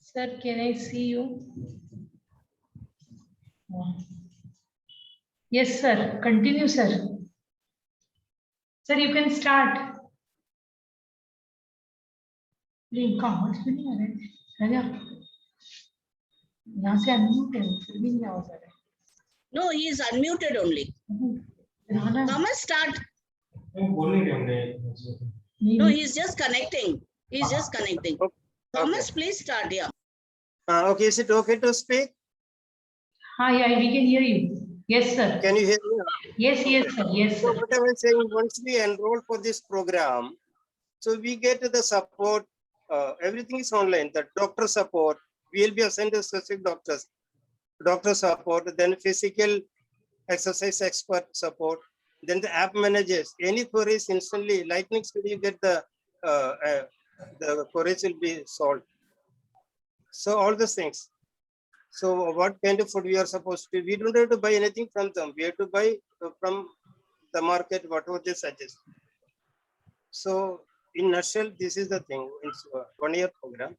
Sir, can I see you? Yes, sir. Continue, sir. Sir, you can start. इनका आवाज भी नहीं आ रहा है राजा यहाँ से अनम्यूट है फिर भी नहीं आवाज आ रहा है No, he is unmuted only. Rana Thomas, start. नहीं No, he is just connecting. He is just connecting. Okay. Thomas, please start. Yeah. Okay, is it okay to speak? हाँ yeah we can hear you yes sir Can you hear me? yes yes sir yes So sir what I was saying, once we enroll for this program, so we get the support, everything is online, the doctor support, we will be assigned to specific doctor support, then physical exercise expert support, then the app managers, any queries instantly, lightning speed, you get the queries will be solved. So all these things. So what kind of food we are supposed to, we don't have to buy anything from them. We have to buy from the market, whatever they suggest. So in nutshell, this is the thing. It's a 1 year program.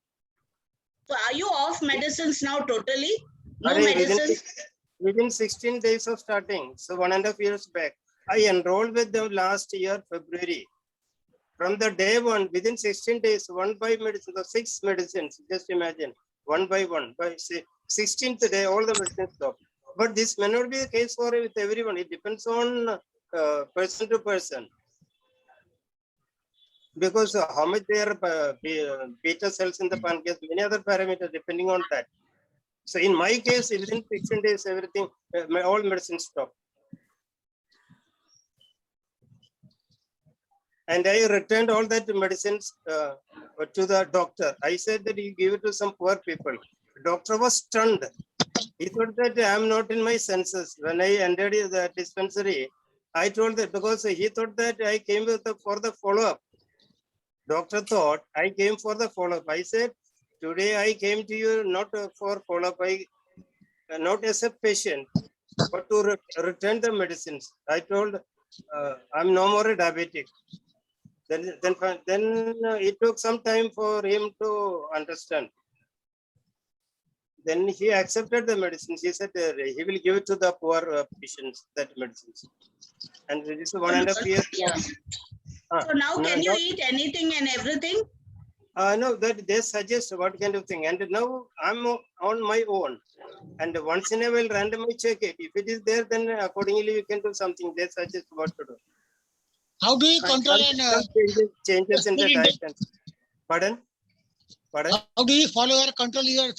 So are you off medicines now totally? No Array, medicines? within 16 days of starting, so 1.5 years back, I enrolled with them last year, February. From the day one, within 16 days, 1 by medicine, the 6 medicines, just imagine, 1 by 1, by 16th day, all the medicines stopped. But this may not be the case for with everyone. It depends on person to person. Because how much there are beta cells in the pancreas, many other parameters depending on that. So in my case, within 16 days, everything, all medicines stopped. And I returned all that medicines to the doctor. I said that you give it to some poor people. Doctor was stunned. He thought that I am not in my senses. When I entered the dispensary, I told that because he thought that I came for the follow-up. Doctor thought I came for the follow-up. I said, today I came to you not for follow-up, not as a patient, but to return the medicines. I told I'm no more a diabetic. Then it took some time for him to understand. Then he accepted the medicines. He said he will give it to the poor patients, that medicines. And this is 1.5 years. Yeah. So now can you eat anything and everything? No, that they suggest what kind of thing. And now I'm on my own. And once in a while, randomly check it. If it is there, then accordingly you can do something. They suggest what to do. How do you control Some changes in the diet. Pardon? Pardon? How do you follow or control your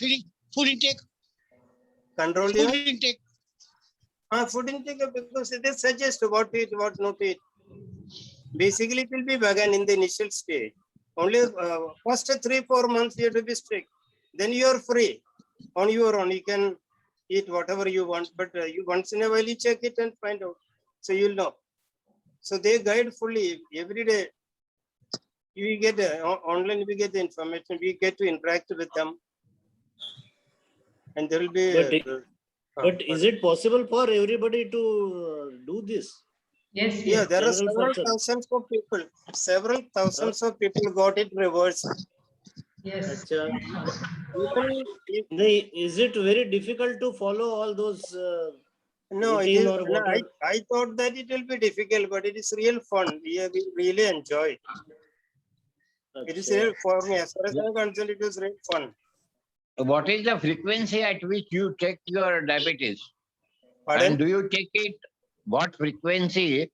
food intake? Control your Food intake. food intake, because they suggest what to eat, what not to eat. Basically, it will be vegan in the initial stage. Only first 3-4 months you have to be strict. Then you are free on your own. You can eat whatever you want, but you once in a while you check it and find out. So you'll know. So they guide fully every day. We get online. We get the information. We get to interact with them, and there will be. But is it possible for everybody to do this? yes Yeah, yes there are General several person. thousands of people. Several thousands of people got it reversed. yes Acha. People, Is it very difficult to follow all those no, it routine is. or No, what? I thought that it will be difficult, but it is real fun. We really enjoy it. It is real for me. As far as I'm concerned, it was real fun. What is the frequency at which you check your diabetes? Pardon? And do you check it? What frequency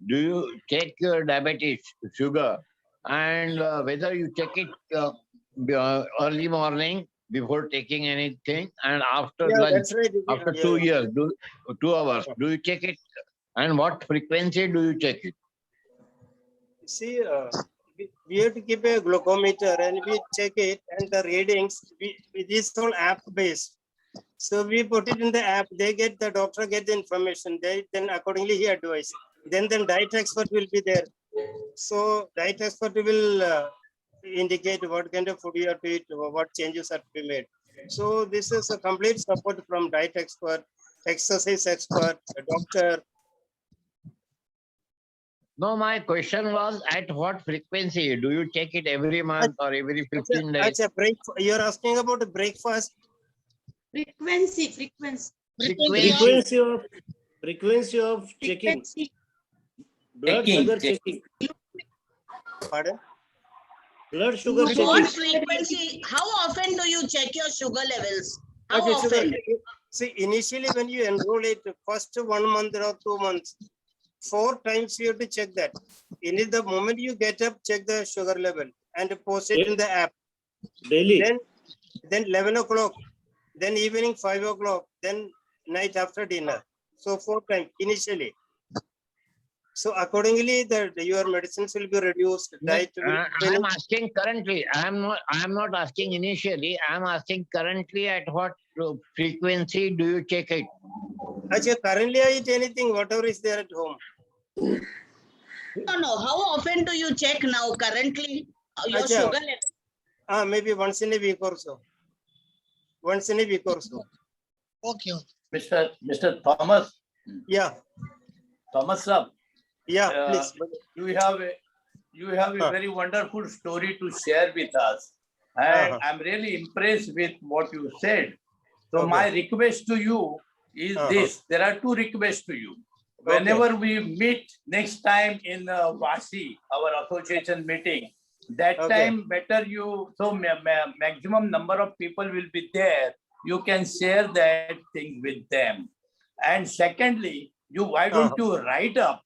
do you check your diabetes, sugar? And whether you check it early morning before taking anything and after Yeah, lunch, that's right. after Yeah. 2 years, 2 hours, do you check it? And what frequency do you check it? See, we have to keep a glucometer and we check it, and the readings. It is all app based. So we put it in the app. They get the doctor get the information. Then accordingly he advises. Then diet expert will be there. So diet expert will indicate what kind of food you have to eat, what changes are to be made. So this is a complete support from diet expert, exercise expert, a doctor. No, my question was at what frequency? Do you take it every month or every 15 days? You're asking about the breakfast. Frequency. Frequency of Frequency of checking, Frequency. blood Checking, sugar checking. checking, Pardon? blood sugar What checking. frequency? How often do you check your sugar levels? How Okay, sugar. often? See, initially when you enroll it, first 1 month or 2 months, 4 times you have to check that. In it, the moment you get up, check the sugar level and post it in the app. Daily. Then 11 o'clock, then evening 5 o'clock, then night after dinner. So 4 times initially. So accordingly, your medicines will be reduced. Diet will I'm asking currently. I'm not asking initially. I'm asking currently at what frequency do you check it? Actually, currently I eat anything, whatever is there at home. No. How often do you check now currently your Acha. sugar level? Maybe once in a week or so. Once in a week or so. Okay. Mr. Thomas, Yeah, Thomas sir, yeah, please. you have a very wonderful story to share with us. And I'm really impressed with what you said. So Okay. my request to you is this. There are 2 requests to you. Whenever we meet next time in Vasi, our association meeting, that Okay. time better maximum number of people will be there. You can share that thing with them. And secondly, why don't you write up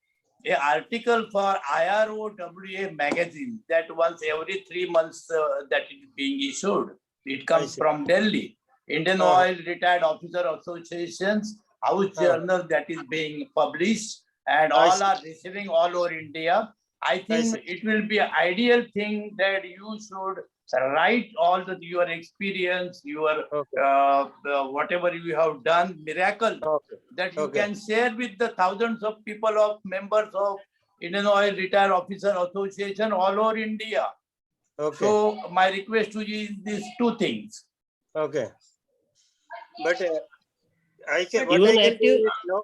an article for IROWA magazine that once every 3 months that is being issued. It comes see. from Delhi. Indian Oil Retired Officer Associations house journal that is being published, and I all see. are receiving all over India. I think see. it will be an ideal thing that you should write all your experience, your whatever you have done, miracle that you Okay. can share with the thousands of people of members of Indian Oil Retired Officer Association all over India. Okay. So my request to you is these 2 things. Okay. But I can. Even What I can active- do is, no,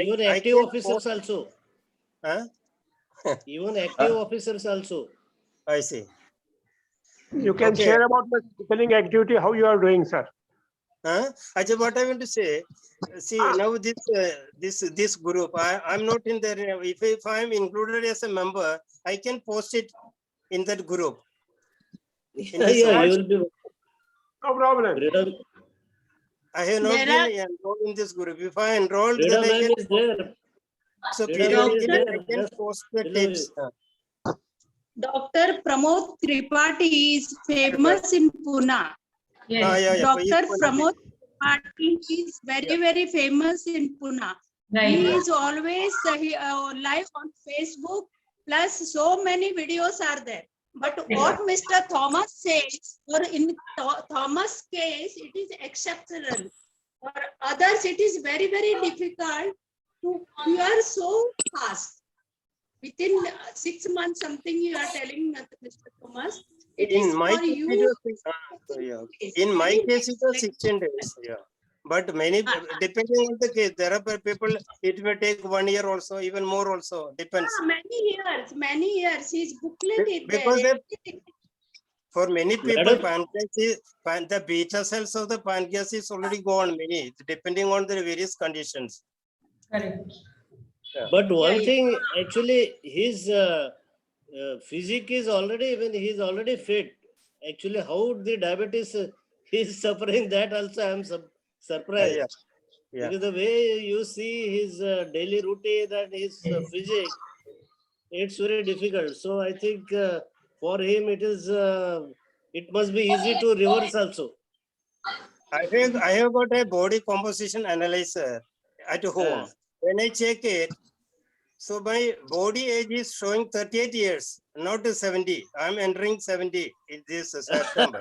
Even I active can officers post- also. Huh? Even active officers also. I see. You can Okay. share about the spelling activity, how you are doing, sir. Ajay, what I want to say, see now this group, I'm not in there. If I'm included as a member, I can post it in that group. In this Yeah, one. you will be. No problem. Freedom, I have not There been enrolled in this group. If I enrolled, freedom then I man can. is there. So Freedom periodically is there, I can just post the below tips. Dr. Pramod Tripathi is famous in Pune. Yes, Yeah. Dr. Pramod Tripathi is very famous in Pune. He right. is always live on Facebook, plus so many videos are there. But what Mr. Thomas says, or in Thomas' case, it is exceptional. For others, it is very difficult to hear so fast. Within 6 months, something you are telling Mr. Thomas. It is In my for case, you. in my case, it was 16 days. Yeah. But many, depending on the case, there are people, it may take 1 year also, even more also, depends. Many years. His booklet is Because there. for many people, Madam. pancreas the beta cells of the pancreas is already gone, many, depending on the various conditions. Correct. But one Yeah. thing, actually, his physique is already, when he is already fit. Actually, how the diabetes he is suffering, that also I am surprised. Yeah. Because the way you see his daily routine and his physique, it's very difficult. So I think for him it must be easy to reverse also. I have got a body composition analyzer at home. When I check it, so my body age is showing 38 years, not 70. I'm entering 70 in this September.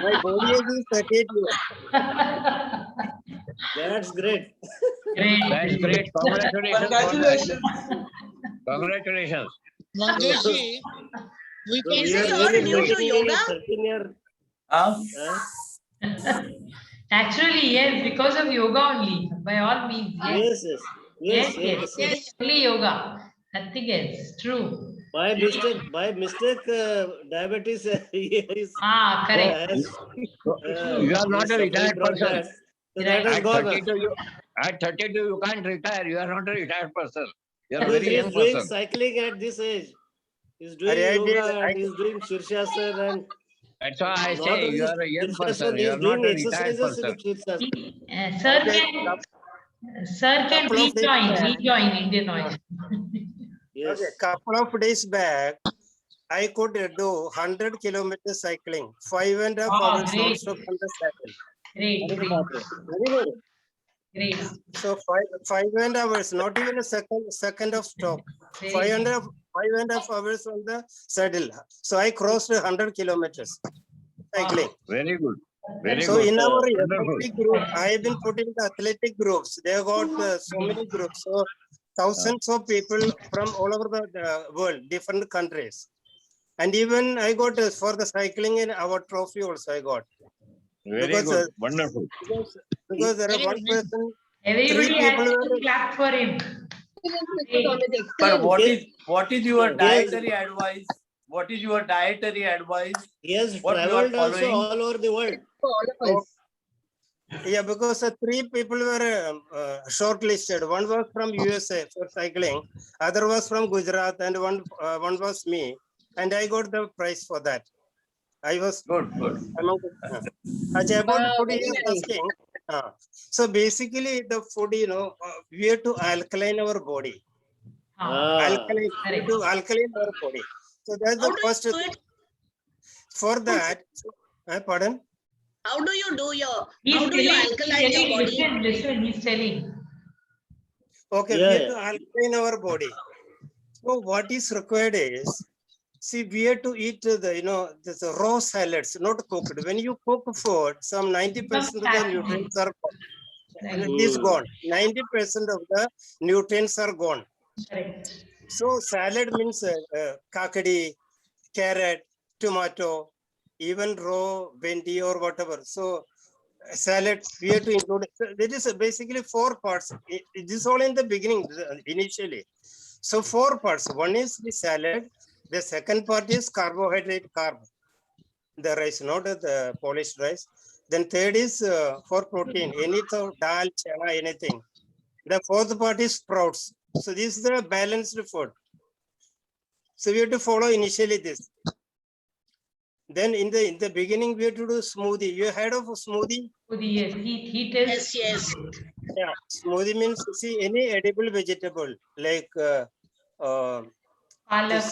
My body age is 38 years. That's great. That's great. Congratulations. Congratulations. Mangesh, we So can Is we it are all really due to making yoga? 13-year. Actually, yes, because of yoga only, by all means. Yes, Yes. yes. Only yoga. Nothing else. True. By mistake, diabetes is, Ah, correct. has, You are not is a suffering retired from person. that. So Right. that has At gone. 32, at 32, you can't retire. You are not a retired person. You are a Because very he young is doing person. cycling at this age. He's doing I did- yoga I- and he's doing Shirshasana and That's why I not say only you are a young person. Shirshasana, he You is are not doing a retired exercises in person. Shirshasana. Sir I did can couple of days back. rejoin Indian Oil. Yes. Okay, couple of days back, I could do 100 kilometers cycling, 5.5 Wow, hours great. non-stop on the cycle. Great, great, great. So 5.5 hours, not even a second of stop. Very 5.5 hours on the saddle. So I crossed 100 kilometers cycling. Very good. Very So good. in our Wonderful. FFP group, I have been put in the athletic groups. They have got so many groups. So thousands of people from all over the world, different countries. And even I got for the cycling in our trophy also I got. Very Because, good. Wonderful. Because there are one person, Everybody Three has people to were- clap for him. But what is your Yes. dietary advice? What is your dietary advice? He has What you are traveled also following? all over the world. yeah, because three people were shortlisted. One was from USA for cycling, other was from Gujarat, and one was me. And I got the prize for that. I was Good, good. among the, about food you are asking. So basically the food, we have to alkaline our body. Alkaline, we have to alkaline our body. So that's How the do first you do it? for that. Pardon? How do you do your, He's how do you telling, alkaline your body? listen, he's telling. Okay, Yeah, we have to alkaline our body. So what is required is, see, we have to eat this raw salads, not cooked. When you cook food, some 90% of the nutrients are gone. And it is gone. 90% of the nutrients are gone. Correct. So salad means kakadi, carrot, tomato, even raw vendi or whatever. So salad, we have to include. There is basically 4 parts. It is all in the beginning, initially. So 4 parts. One is the salad. The second part is carbohydrate, carb, the rice, not the polished rice. Then third is for protein, any dal, chana, anything. The fourth part is sprouts. So this is the balanced food. So we have to follow initially this. Then in the beginning, we have to do smoothie. You heard of a smoothie? Yes, he tells. Yes. Yeah, smoothie means, see, any edible vegetable like this,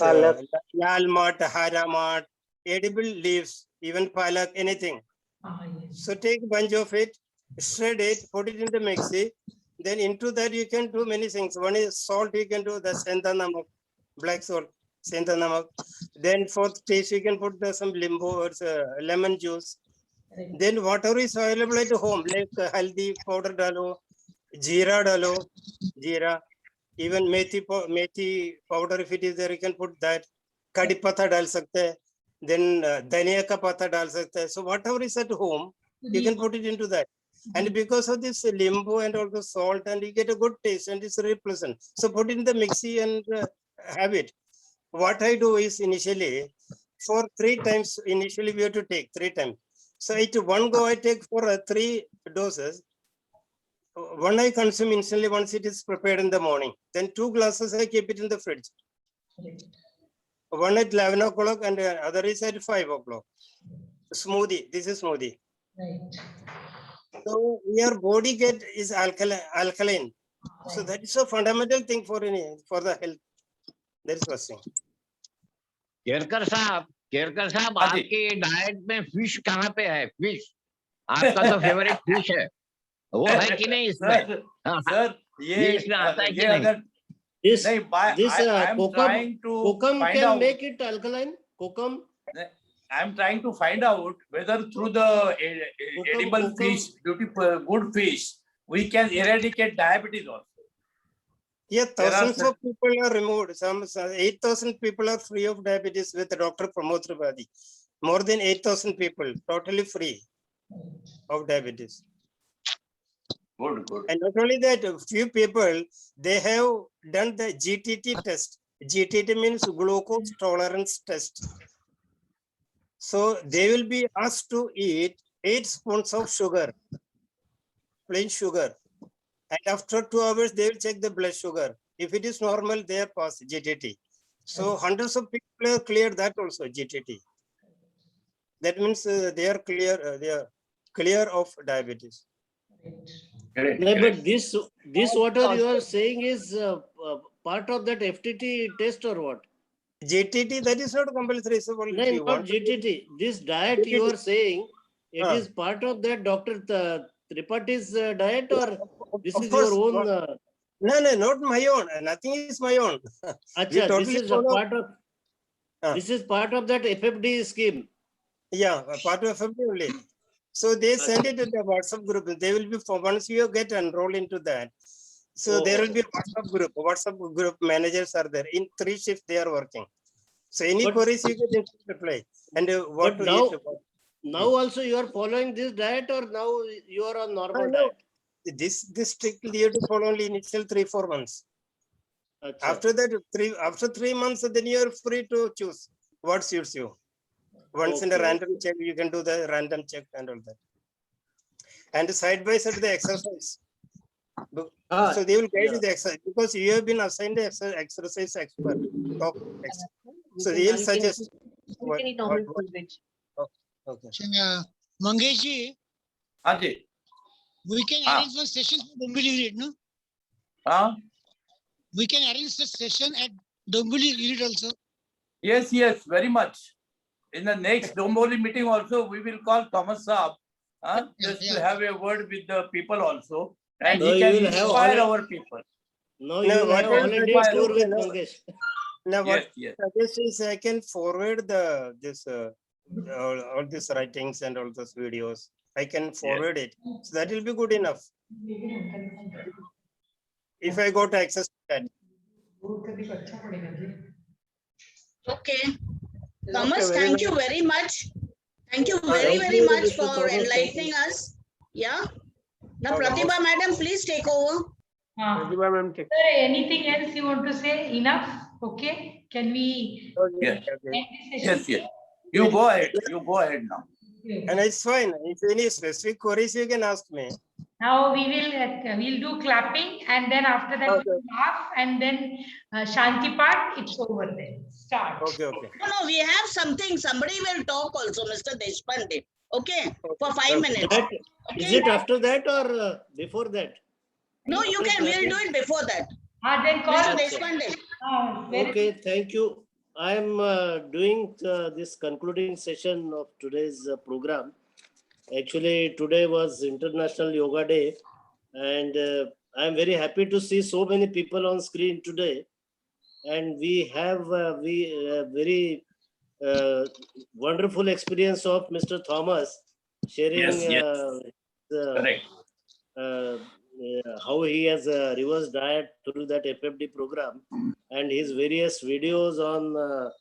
Palak. lal mat, hara mat, edible leaves, even palak, anything. Yes. So take a bunch of it, shred it, put it in the mixie. Then into that you can do many things. One is salt, you can do the senta namak, black salt, senta namak. Then for taste, you can put some limbu or lemon juice. Then whatever is available at home, like haldi powder dalo, jeera dalo, jeera, even methi powder, if it is there, you can put that. Kadi pata dal sakte hai. Then dhania ka pata dal sakte hai. So whatever is at home, you can put it into that. And because of this limbu and also salt, and you get a good taste and it's very pleasant. So put it in the mixie and have it. What I do is initially, for 3 times, initially we have to take 3 times. So at one go, I take for 3 doses. One I consume instantly once it is prepared in the morning. Then 2 glasses, I keep it in the fridge. One at 11 o'clock and other is at 5 o'clock. Smoothie, this is smoothie. Right. So your body is alkaline. So that is a fundamental thing for the health. That is first thing. Kerkar साहब हाँ जी। आपके diet में fish कहाँ पे है? Fish आपका तो favourite fish है, वो है कि नहीं इसमें? सर ये इसमें आता है कि ये नहीं? अगर This, नहीं I am trying to kokum find can out. make it alkaline. Kokum. I am trying to find out whether through the edible kokum. fish, beautiful, good fish, we can eradicate diabetes also. Yeah, There are thousands of people are removed. Some 8,000 people are free of diabetes with Dr. Pramod Tripathi. More than 8,000 people totally free of diabetes. Good, good. And not only that, a few people, they have done the GTT test. GTT means glucose tolerance test. So they will be asked to eat 8 spoons of sugar, plain sugar. And after 2 hours, they will check the blood sugar. If it is normal, they are passed GTT. So hundreds of people have cleared that also, GTT. That means they are clear of diabetes. Correct, No, correct. but this water you are saying is part of that FTT test or what? GTT, that is not compulsory. So No, if you not want, GTT. This diet you GTT. are saying, it Ah. is part of that Dr. Tripaঠি's diet, or this Of is course, your own? No, not my own. Nothing is my own. Acha, We this totally is a follow. part of. Ah. This is part of that FFD scheme. Yeah, a part of FFD only. So they send it to the WhatsApp group. They will be once you get enrolled into that. So there will be a WhatsApp group. WhatsApp group managers are there. In 3 shifts they are working. So any But- queries you can reply. And what But to now, eat. now also you are following this diet, or now you are on normal No, diet? this strictly you have to follow only initial 3-4 months. Acha. After that, after 3 months, then you are free to choose what suits you. Once in a Okay. random check, you can do the random check and all that. And side by side, the exercise. So they will guide you the exercise because you have been assigned the exercise expert. Top expert. So they will suggest. Okay. Mangesh, Haji. we can Ah. arrange one session for Dombivli unit, no? Huh? We can arrange the session at Dombivli unit also. Yes, yes, very much. In the next Domboli meeting also, we will call Thomas Saab, just to have a word with the people also. And No, he you can will have inspire all- our people. No, No, you will what have else holiday I can tour do, with no? Mangesh. Now what Yes, yes. suggest is I can forward this all these writings and all those videos. I can forward it. So that will be good enough. If I got access to that. Okay. Thomas, very thank nice. you very much. Thank you very, Thank very you, much Mr. for Thomas. Thank enlightening us. Yeah. Now, Okay, Pratibha madam, please take over. Pratibha ma'am, take. Sir, anything else you want to say? Enough? Okay. Can we Yes. end this Yes, session? yes. You go ahead. You go ahead now. And it's fine. If any specific queries, you can ask me. Now we'll do clapping, and then after that Okay. we'll laugh, and then Shanti part, it's over then. Start. Okay. No, we have something. Somebody will talk also, Mr. Deshpande. Okay, for 5 Okay. minutes. That, is Okay. it after that or before that? No, you can. We'll do it before that. Then call. Mr. Deshpande. Where is Okay, thank you. I am doing this concluding session of today's program. Actually, today was International Yoga Day, and I am very happy to see so many people on screen today. And we have very wonderful experience of Mr. Thomas sharing Yes, yes. Correct. how he has a reverse diet through that FFD program and his various videos on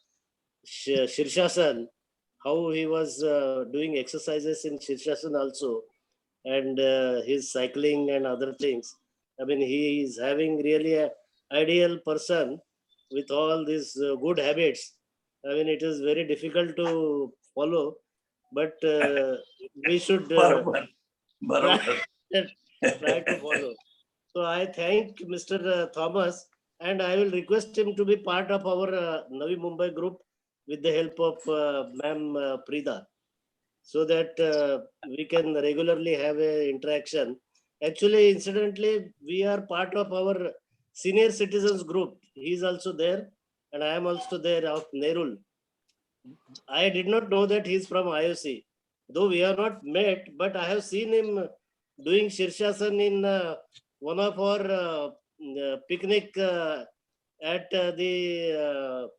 Shirshasana, how he was doing exercises in Shirshasana also, and his cycling and other things. I mean, he is having really an ideal person with all these good habits. I mean, it is very difficult to follow, but we should Barabar. Barabar. try to follow. So I thank Mr. Thomas, and I will request him to be part of our Navi Mumbai group with the help of Ma'am Prida, so that we can regularly have a interaction. Actually, incidentally, we are part of our senior citizens group. He is also there, and I am also there of Nerul. I did not know that he is from IOC, though we have not met, but I have seen him doing Shirshasana in one of our picnic at the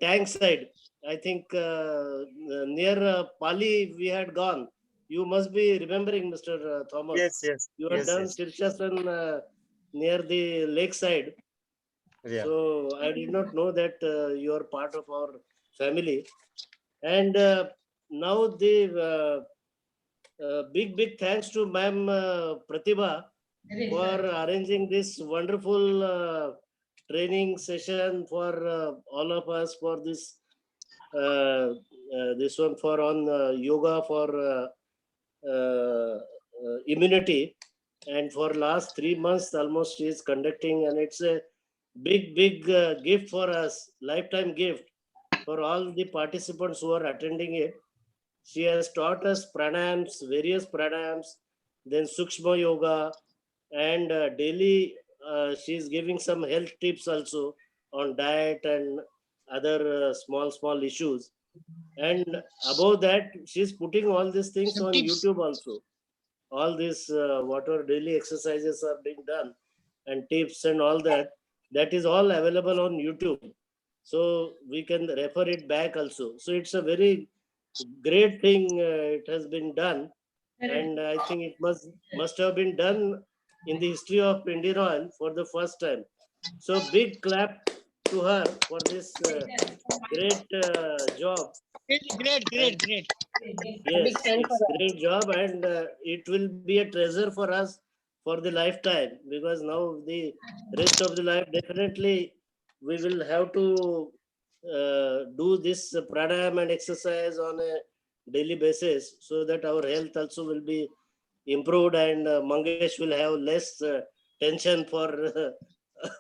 tank side. I think near Pali we had gone. You must be remembering, Mr. Thomas. Yes. You had done Yes. Shirshasana near the lakeside. Yeah. So I did not know that you are part of our family. And now the big thanks to Ma'am Pratibha It is, for sir. arranging this wonderful training session for all of us for this one for on yoga for immunity. And for last 3 months almost she is conducting, and it's a big gift for us, lifetime gift for all the participants who are attending it. She has taught us pranayams, various pranayams, then Sukshma Yoga, and daily she is giving some health tips also on diet and other small issues. And above that, she's putting all these things Some on tips. YouTube also. All these whatever daily exercises are being done and tips and all that, that is all available on YouTube. So we can refer it back also. So it's a very great thing it has been done, and I think it must have been done in the history of Indian Oil for the first time. So big clap to her for this great job. Great. Yes, it's great job, and it will be a treasure for us for the lifetime, because now the rest of the life definitely we will have to do this pranayam and exercise on a daily basis, so that our health also will be improved, and Mangesh will have less tension for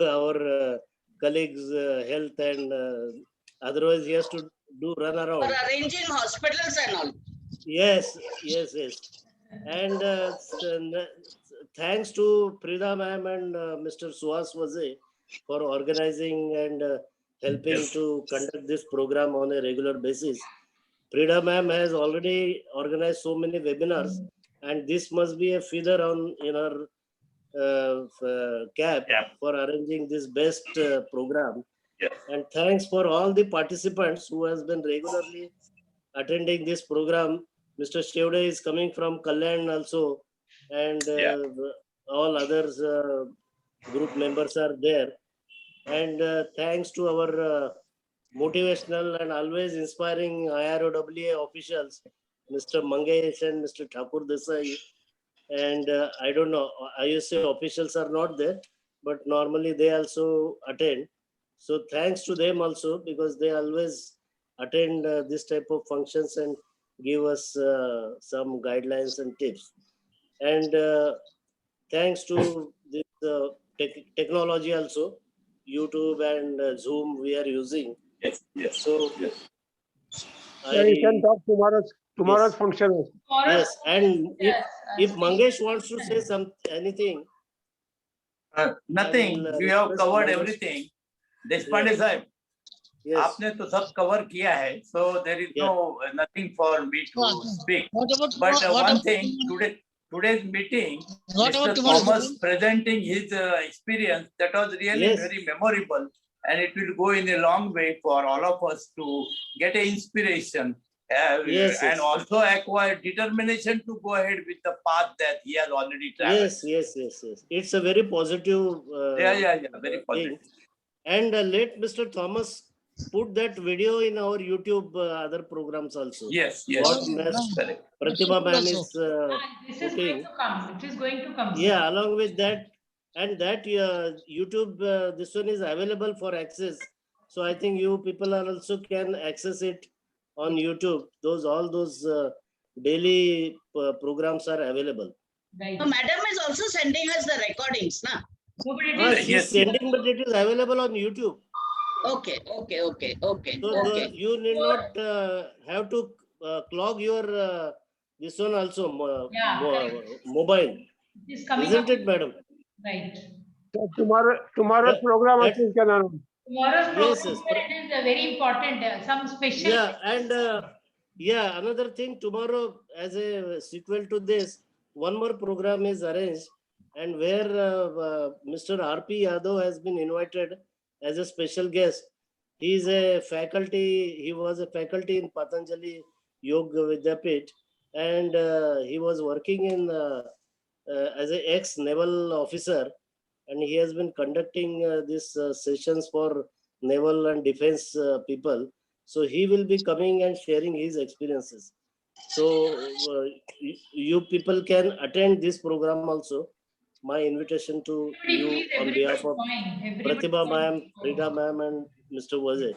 our colleagues' health, and otherwise he has to do run For around. arranging hospitals and all. Yes. And thanks to Prida ma'am and Mr. Suhas Vaze for organizing and helping Yes. to conduct this program on a regular basis. Prida ma'am has already organized so many webinars, and this must be a feather in her cap Yeah. for arranging this best program. Yes. And thanks for all the participants who has been regularly attending this program. Mr. Shevde is coming from Kalyan also, and Yeah. all others group members are there. And thanks to our motivational and always inspiring IROWA officials, Mr. Mangesh and Mr. Thakur Desai. And I don't know, IUC officials are not there, but normally they also attend. So thanks to them also, because they always attend this type of functions and give us some guidelines and tips. And thanks to this technology also, YouTube and Zoom we are using. Yes. So Yes. Yeah, you can talk tomorrow's Yes. function also. Yes, and Yes, if Mangesh wants to say anything, Nothing. I will, You have request covered Mangesh. everything. Deshpande sahib, yes, आपने तो सब cover किया है, so there is Yeah. no nothing for me to speak. What about But what one about thing, today's meeting, What about Mr. tomorrow? Thomas presenting his experience, that was really Yes. very memorable, and it will go in a long way for all of us to get an inspiration Yes, and yes. also acquire determination to go ahead with the path that he has already traveled. Yes. It's a very positive Yeah, very thing. positive. And let Mr. Thomas put that video in our YouTube other programs also. Yes, What Ms. correct. Pratibha ma'am is this is going to come. It is going to come. yeah, along with that, and that YouTube, this one is available for access. So I think you people are also can access it on YouTube. All those daily programs are available. Right. So madam is also sending us the recordings, na? No, but it is- She's Yes. sending, but it is available on YouTube. Okay. So you need not have to clog your this one also Yeah, correct. mobile, It is coming isn't up. it, madam? Right. So tomorrow's program that- also you can announce. Tomorrow's Yes, program, yes. sir, it is very important. Some special. Yeah, and another thing, tomorrow as a sequel to this, one more program is arranged, and where Mr. R.P. Yadav has been invited as a special guest. He is a faculty. He was a faculty in Patanjali Yoga Vidyapit, and he was working in as an ex-naval officer, and he has been conducting these sessions for naval and defense people. So he will be coming and sharing his experiences. So you people can attend this program also. my invitation to Everybody, you please, on everybody behalf of join. Everybody Pratibha join. ma'am, Rita ma'am, and Mr. Vaze.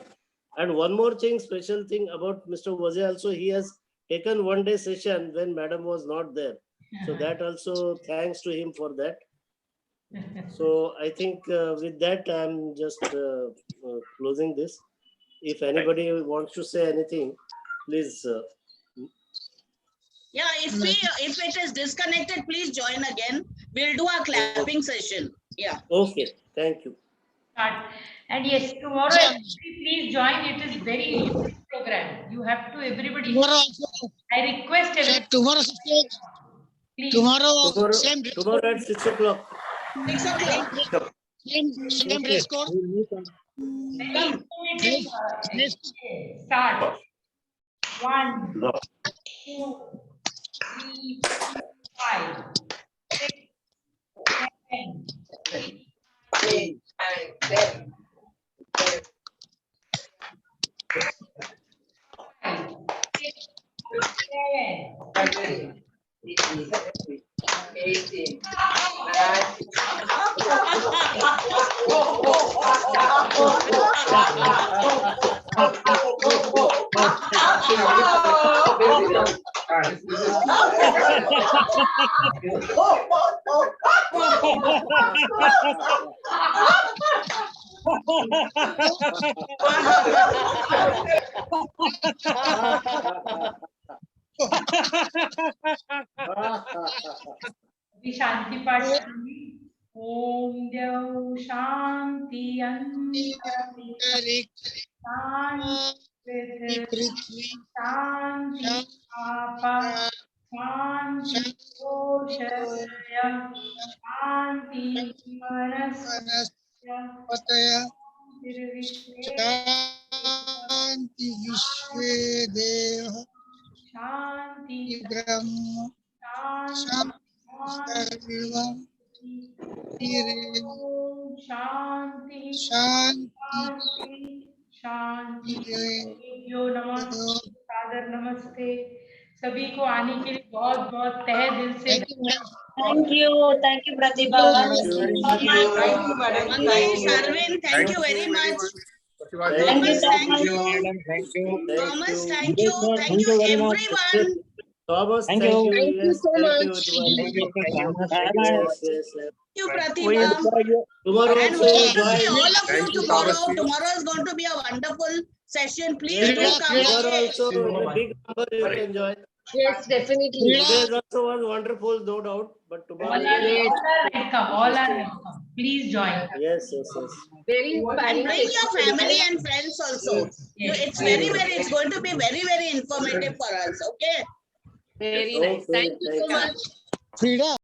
And one more thing, special thing about Mr. Vaze also, he has taken one day session when madam was not there. So that also thanks to him for that. So I think with that, I'm just closing this. If anybody wants to say anything, please. Yeah, if it is disconnected, please join again. We'll do a clapping session. Yeah. Okay, thank you. Start. And yes, tomorrow, everybody please join. It is very unique program. You have to, everybody. Tomorrow also, I request sir, everybody, tomorrow, please. tomorrow, same dress Tomorrow code, at 6 o'clock. 6 o'clock. same dress code. Then Dress- dress- start. 1, 2, 3, 5, 6, 7, 8, 9, 10. 18. Shanti Pachami. Om Dev Shanti Antari Shanti Shanti Papa Shanti Koshaya Shanti Manasya Shanti Vishwe Deva Shanti Brahma Shanti Sarvam Shanti Shanti शांति यो नमः सादर नमस्ते सभी को आने के लिए बहुत बहुत तहे दिल से Thank you, Pratibha. Mangai, Sarvin, thank you very much. Thank you, Thomas, thank you. Thank you. Thomas, thank you. Thank you, everyone. Thomas, Thank thank you. you. Thank you Yes, so thank much. you, everyone. Thank you. Thank you. Yes, yes. Thank you, Pratibha. Tomorrow And we also want to see join. all of you tomorrow. Tomorrow is going to be a wonderful session. Please do come. Tomorrow Okay? also in a big number you can join. Yes, definitely. Today's also was wonderful, no doubt. But all tomorrow. are welcome, all are welcome. Please join. Yes, yes, yes. Very And inspiring. bring your family and friends also. It's it's going to be very, very informative for us. Okay? Very nice. Okay, Thank you so thank you. much. Frida.